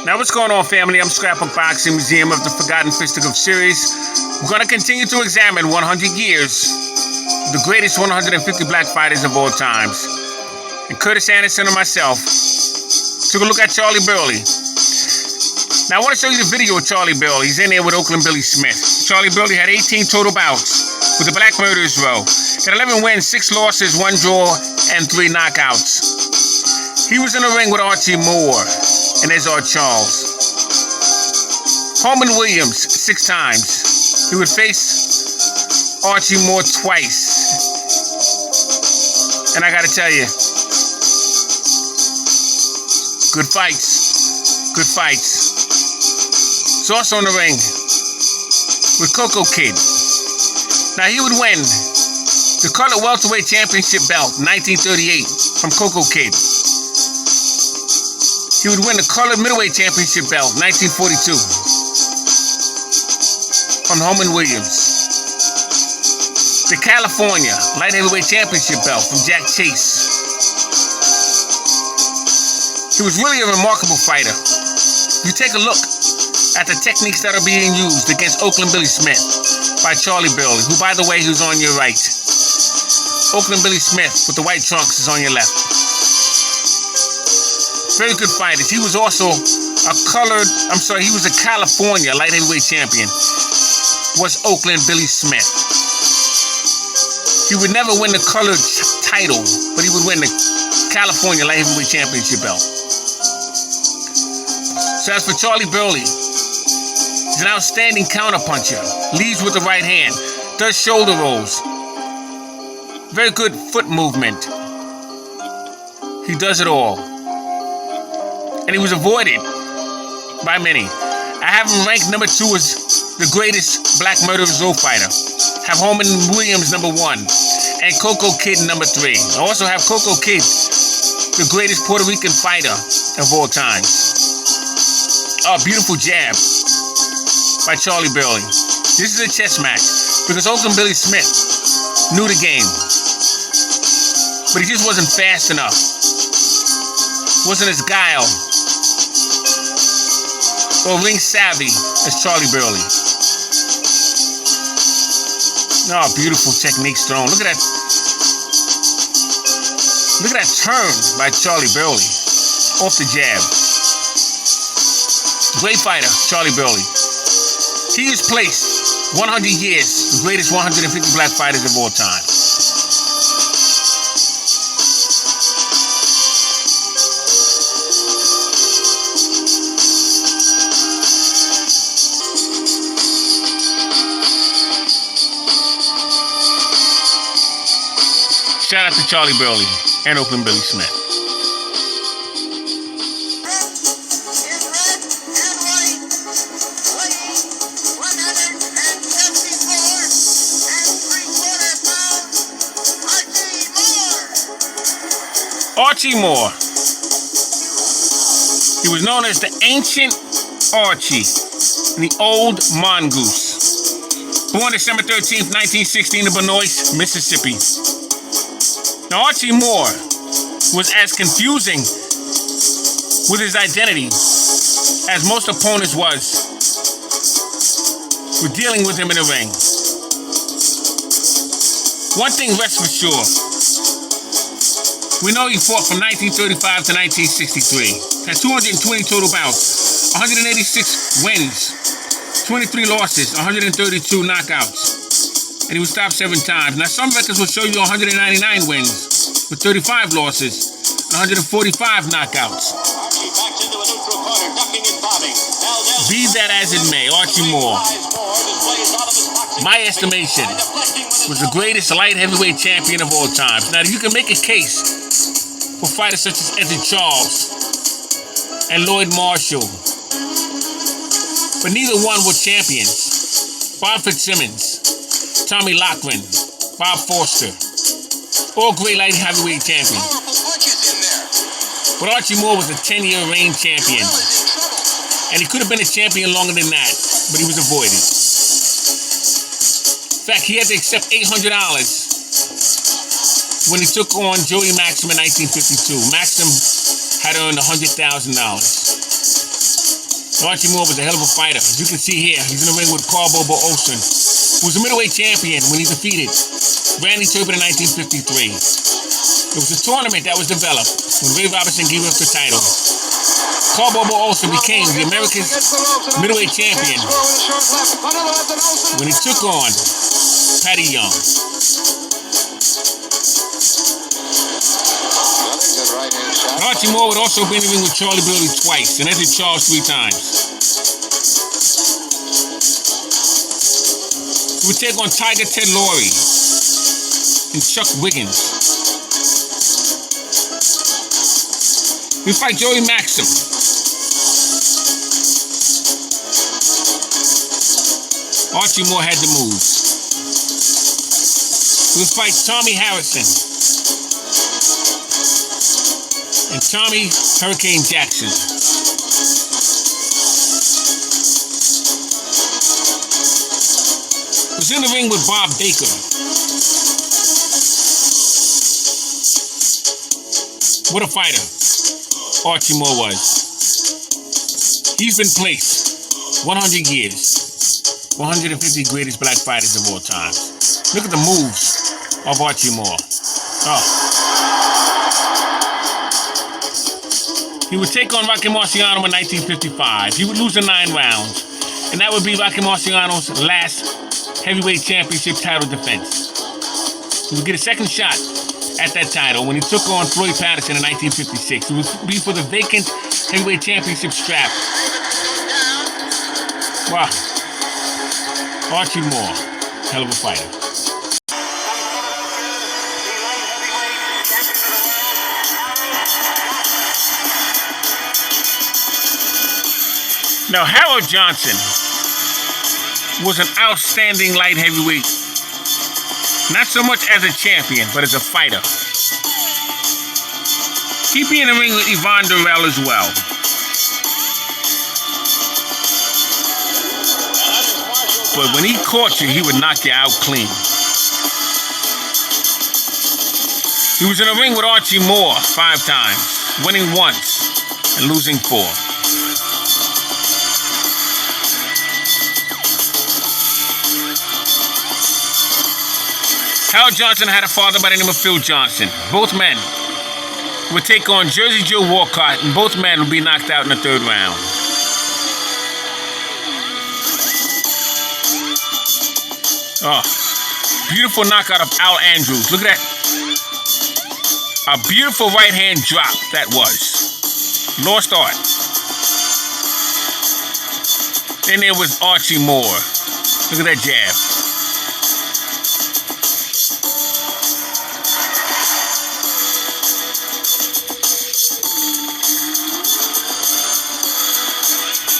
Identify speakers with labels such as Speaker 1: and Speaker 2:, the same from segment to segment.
Speaker 1: Now what's going on, family? I'm Scrapbook Boxing Museum of the Forgotten Fisticuff series. We're going to continue to examine 100 years, the greatest 150 black fighters of all times. And Curtis Anderson and myself took a look at Charley Burley. Now I want to show you the video of Charley Burley. He's in there with Oakland Billy Smith. Charley Burley had 18 total bouts with the Black Murderers row. He had 11 wins, 6 losses, 1 draw, and 3 knockouts. He was in the ring with Archie Moore, and there's our Charles. Holman Williams 6 times. He would face Archie Moore twice. And I gotta tell you, good fights. Good fights. He's also in the ring with Coco Kid. Now he would win the Color Welterweight Championship belt 1938 from Coco Kid. He would win the Color Middleweight Championship belt 1942 from Holman Williams. The California Light Heavyweight Championship belt from Jack Chase. He was really a remarkable fighter. You take a look at the techniques that are being used against Oakland Billy Smith by Charley Burley, who, by the way, who's on your right. Oakland Billy Smith with the white trunks is on your left. Very good fighters. He was also he was a California light heavyweight champion. Was Oakland Billy Smith. He would never win the colored title, but he would win the California light heavyweight championship belt. So as for Charley Burley, he's an outstanding counterpuncher. Leads with the right hand. Does shoulder rolls. Very good foot movement. He does it all. And he was avoided by many. I have him ranked number 2 as the greatest Black Murderers Row fighter. Have Holman Williams number 1 and Coco Kid number 3. I also have Coco Kid, the greatest Puerto Rican fighter of all time. Oh, beautiful jab by Charley Burley. This is a chess match because Oakland Billy Smith knew the game, but he just wasn't fast enough. Wasn't as guile or ring savvy as Charley Burley. Oh, beautiful techniques thrown. Look at that. Look at that turn by Charley Burley off the jab. Great fighter, Charley Burley. He is placed 100 years, the greatest 150 black fighters of all time. Shout out to Charley Burley and Oakland Billy Smith. Archie Moore. He was known as the Ancient Archie, the Old Mongoose. Born December 13th, 1916 in Benoist, Mississippi. Now, Archie Moore was as confusing with his identity as most opponents was with dealing with him in the ring. One thing rests for sure. We know he fought from 1935 to 1963. Had 220 total bouts, 186 wins, 23 losses, 132 knockouts. And he was stopped 7 times. Now, some records will show you 199 wins with 35 losses and 145 knockouts. Be that as it may, Archie Moore, my estimation, was the greatest light heavyweight champion of all time. Now, you can make a case for fighters such as Eddie Charles and Lloyd Marshall, but neither one were champions. Bob Fitzsimmons, Tommy Loughran, Bob Foster, all great light heavyweight champions. But Archie Moore was a 10-year reign champion. And he could have been a champion longer than that, but he was avoided. In fact, he had to accept $800 when he took on Joey Maxim in 1952. Maxim had earned $100,000. Archie Moore was a hell of a fighter. As you can see here, he's in the ring with Carl Bobo Olsen, who was a middleweight champion when he defeated Randy Turpin in 1953. It was a tournament that was developed when Ray Robinson gave up the title. Carl Bobo Olsen became the American middleweight champion when he took on Patty Young. Archie Moore would also be in the ring with Charley Burley twice and entered Charles 3 times. He would take on Tiger Ted Laurie and Chuck Wiggins. He would fight Joey Maxim. Archie Moore had the moves. He would fight Tommy Harrison and Tommy Hurricane Jackson. He was in the ring with Bob Baker. What a fighter Archie Moore was. He's been placed 100 years, 150 greatest black fighters of all time. Look at the moves of Archie Moore. Oh. He would take on Rocky Marciano in 1955. He would lose in 9 rounds, and that would be Rocky Marciano's last heavyweight championship title defense. He would get a second shot at that title when he took on Floyd Patterson in 1956. It would be for the vacant heavyweight championship strap. Wow. Archie Moore, hell of a fighter. Now, Harold Johnson was an outstanding light heavyweight. Not so much as a champion, but as a fighter. He'd be in the ring with Yvonne Durrell as well. But when he caught you, he would knock you out clean. He was in the ring with Archie Moore 5 times, winning once and losing 4. Harold Johnson had a father by the name of Phil Johnson. Both men would take on Jersey Joe Walcott, and both men would be knocked out in the 3rd round. Oh, beautiful knockout of Al Andrews. Look at that. A beautiful right-hand drop that was. Lost art. Then there was Archie Moore. Look at that jab.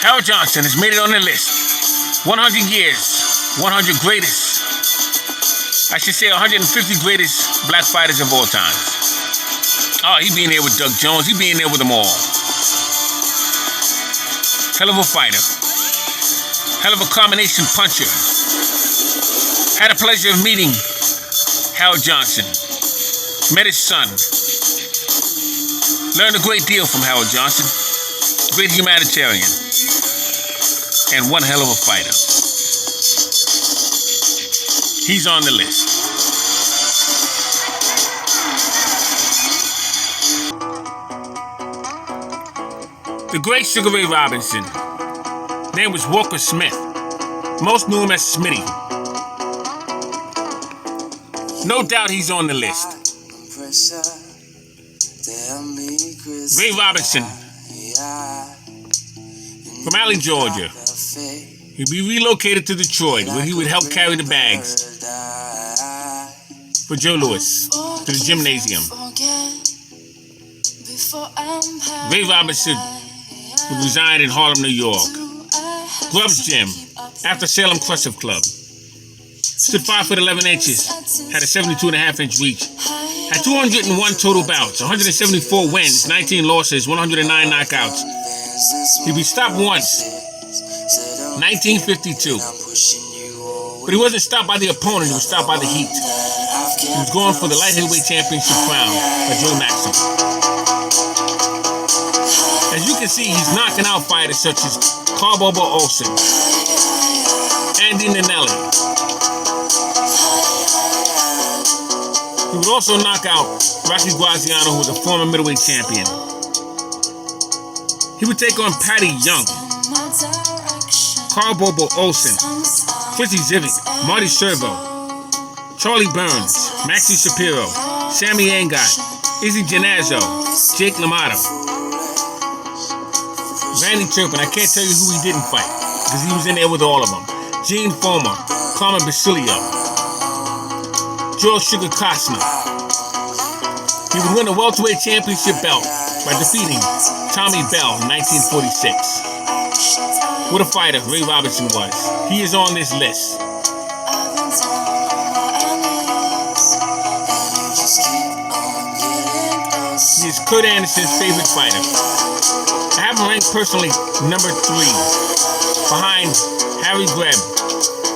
Speaker 1: Harold Johnson has made it on the list. 100 years, 100 greatest. I should say 150 greatest black fighters of all time. Oh, he be in there with Doug Jones. He be in there with them all. Hell of a fighter. Hell of a combination puncher. Had the pleasure of meeting Harold Johnson. Met his son. Learned a great deal from Harold Johnson. Great humanitarian. And one hell of a fighter. He's on the list. The great Sugar Ray Robinson. Name was Walker Smith. Most knew him as Smitty. No doubt he's on the list. Ray Robinson. From Alley, Georgia. He'd be relocated to Detroit, where he would help carry the bags for Joe Louis to the gymnasium. Ray Robinson would reside in Harlem, New York. Grubbs Gym, after Salem Clusive Club. Stood 5 foot 11 inches, had a 72.5-inch reach. Had 201 total bouts, 174 wins, 19 losses, 109 knockouts. He'd be stopped once, 1952. But he wasn't stopped by the opponent, he was stopped by the heat. He was going for the light heavyweight championship crown by Joe Maxim. As you can see he's knocking out fighters such as Carl Bobo Olsen, Andy Nanelli. He would also knock out Rocky Graziano, who was a former middleweight champion. He would take on Patty Young, Carl Bobo Olsen, Fritzy Zivic, Marty Servo, Charlie Burns, Maxie Shapiro, Sammy Angot, Izzy Genazzo, Jake LaMotta, Randy Turpin. I can't tell you who he didn't fight because he was in there with all of them. Gene Foreman, Carmen Basilio, George Sugar Costner. He would win the welterweight championship belt by defeating Tommy Bell in 1946. What a fighter Ray Robinson was. He is on this list. He is Kurt Anderson's favorite fighter. I have him ranked personally number 3, behind Harry Greb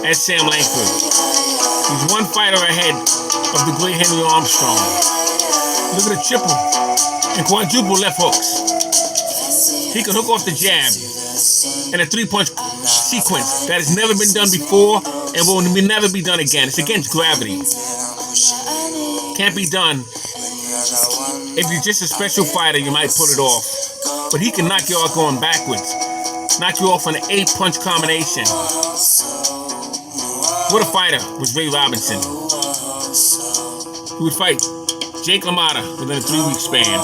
Speaker 1: and Sam Langford. He's one fighter ahead of the great Henry Armstrong. Look at the triple and quadruple left hooks. He can hook off the jab and a 3-punch sequence that has never been done before and will never be done again. It's against gravity. Can't be done. If you're just a special fighter, you might pull it off. But he can knock you out going backwards. Knock you off on an 8-punch combination. What a fighter was Ray Robinson. He would fight Jake LaMotta within a 3-week span.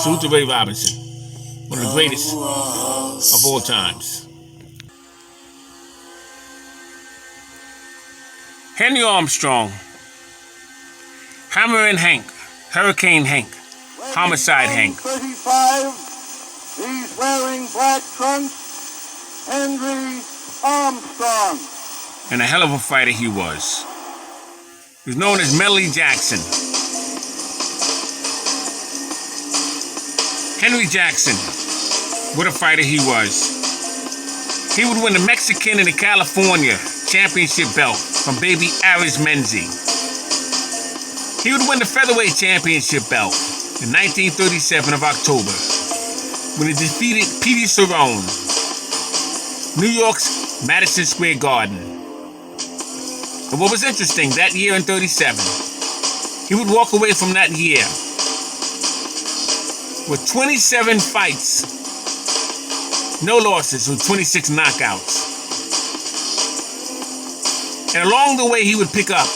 Speaker 1: Salute to Ray Robinson, one of the greatest of all times. Henry Armstrong, Hammerin' Hank, Hurricane Hank, Homicide Hank.
Speaker 2: 35, he's wearing black trunks, Henry Armstrong.
Speaker 1: And a hell of a fighter he was. He was known as Melly Jackson. Henry Jackson, what a fighter he was. He would win the Mexican and the California championship belt from baby Arizmendi. He would win the featherweight championship belt in 1937 of October when he defeated Petey Cerrone, New York's Madison Square Garden. And what was interesting, that year in 37, he would walk away from that year with 27 fights, no losses, with 26 knockouts. And along the way, he would pick up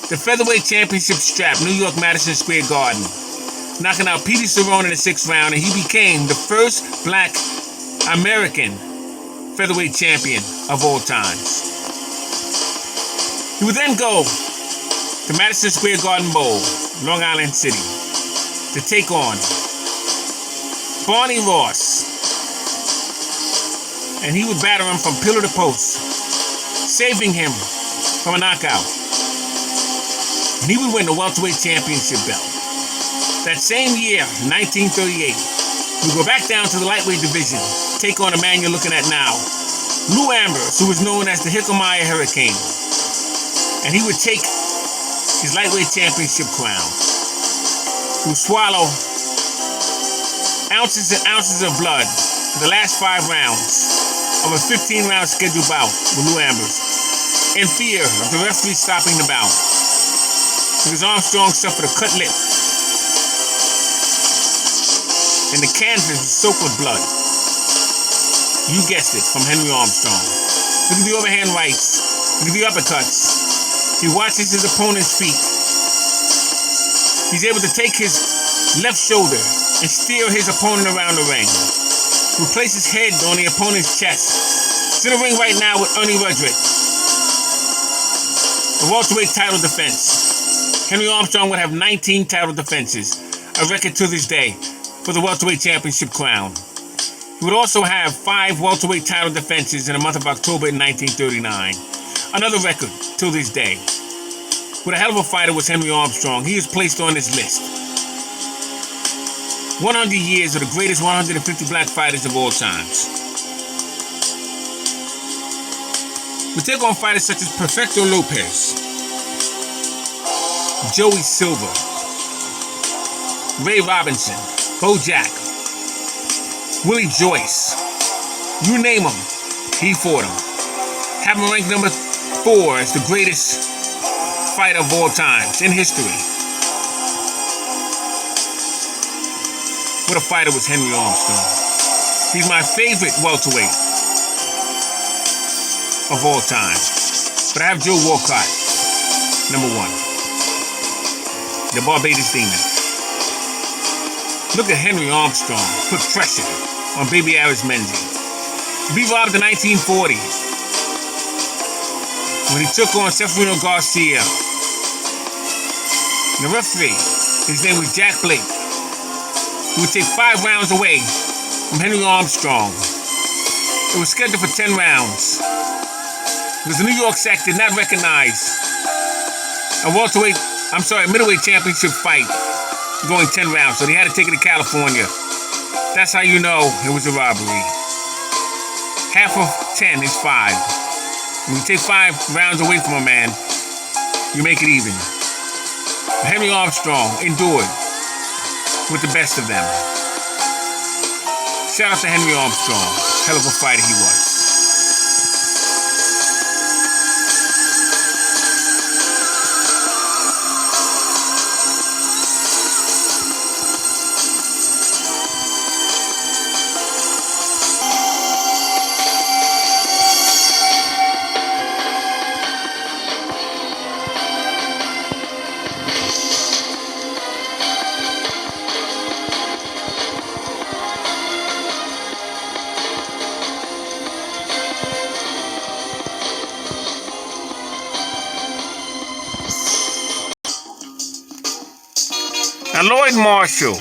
Speaker 1: the featherweight championship strap, New York Madison Square Garden, knocking out Petey Cerrone in the 6th round, and he became the first black American featherweight champion of all times. He would then go to Madison Square Garden Bowl, Long Island City, to take on Barney Ross. And he would batter him from pillar to post, saving him from a knockout. And he would win the welterweight championship belt. That same year, 1938, we go back down to the lightweight division, take on a man you're looking at now, Lou Ambers, who was known as the Hickelmeyer Hurricane. And he would take his lightweight championship crown. He would swallow ounces and ounces of blood for the last 5 rounds of a 15-round scheduled bout with Lou Ambers, in fear of the referee stopping the bout, because Armstrong suffered a cut lip, and the canvas was soaked with blood. You guessed it, from Henry Armstrong. Look at the overhand rights, look at the uppercuts. He watches his opponent's feet. He's able to take his left shoulder and steer his opponent around the ring. He will place his head on the opponent's chest. He's in the ring right now with Ernie Rudrick. A welterweight title defense. Henry Armstrong would have 19 title defenses, a record to this day for the welterweight championship crown. He would also have 5 welterweight title defenses in the month of October in 1939. Another record till this day. What a hell of a fighter was Henry Armstrong. He is placed on this list. 100 years of the greatest 150 black fighters of all times. We take on fighters such as Perfecto Lopez, Joey Silva, Ray Robinson, Bojack, Willie Joyce, you name him, he fought him. Have him ranked number 4 as the greatest fighter of all times in history. What a fighter was Henry Armstrong. He's my favorite welterweight of all time. But I have Joe Walcott, number 1. The Barbados Demon. Look at Henry Armstrong put pressure on Baby Arizmendi. Be robbed in 1940 when he took on Seferino Garcia. And the referee, his name was Jack Blake. He would take 5 rounds away from Henry Armstrong. It was scheduled for 10 rounds because the New York SAC did not recognize a middleweight championship fight going 10 rounds, so they had to take it to California. That's how you know it was a robbery. Half of 10 is 5. When you take 5 rounds away from a man, you make it even. Henry Armstrong endured with the best of them. Shout out to Henry Armstrong. Hell of a fighter he was. Now, Lloyd Marshall,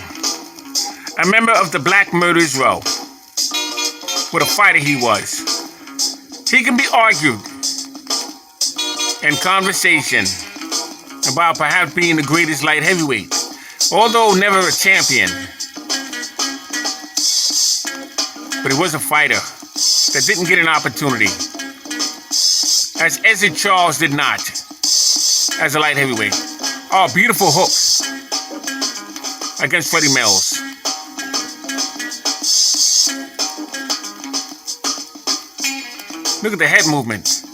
Speaker 1: a member of the Black Murderers Row, what a fighter he was. He can be argued in conversation about perhaps being the greatest light heavyweight, although never a champion. But he was a fighter that didn't get an opportunity, as Ezzard Charles did not, as a light heavyweight. Oh, beautiful hook against Freddie Mills. Look at the head movement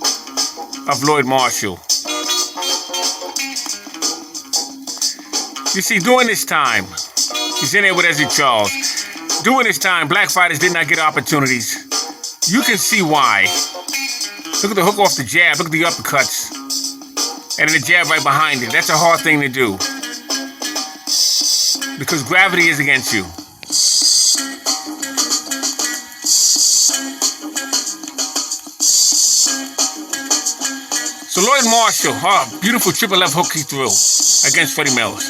Speaker 1: of Lloyd Marshall. You see, during this time, he's in there with Ezzard Charles. During this time, black fighters did not get opportunities. You can see why. Look at the hook off the jab. Look at the uppercuts. And then the jab right behind it. That's a hard thing to do, because gravity is against you. So Lloyd Marshall, beautiful triple left hook he threw against Freddie Mills.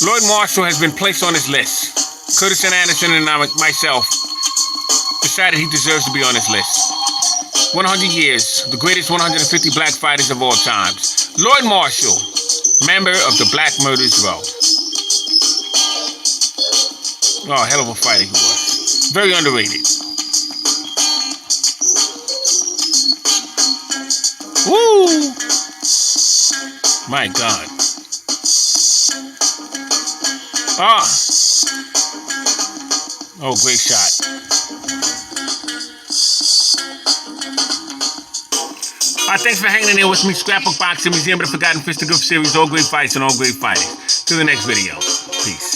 Speaker 1: Lloyd Marshall has been placed on this list. Curtis and Anderson and myself decided he deserves to be on this list. 100 years, the greatest 150 black fighters of all times. Lloyd Marshall, member of the Black Murderers Row. Oh, hell of a fighter he was. Very underrated. Woo! My God. Oh, great shot. Thanks for hanging in there with me. Scrapbook Boxing, Museum of the Forgotten Fisticuff series. All great fights and all great fighting. To the next video. Peace.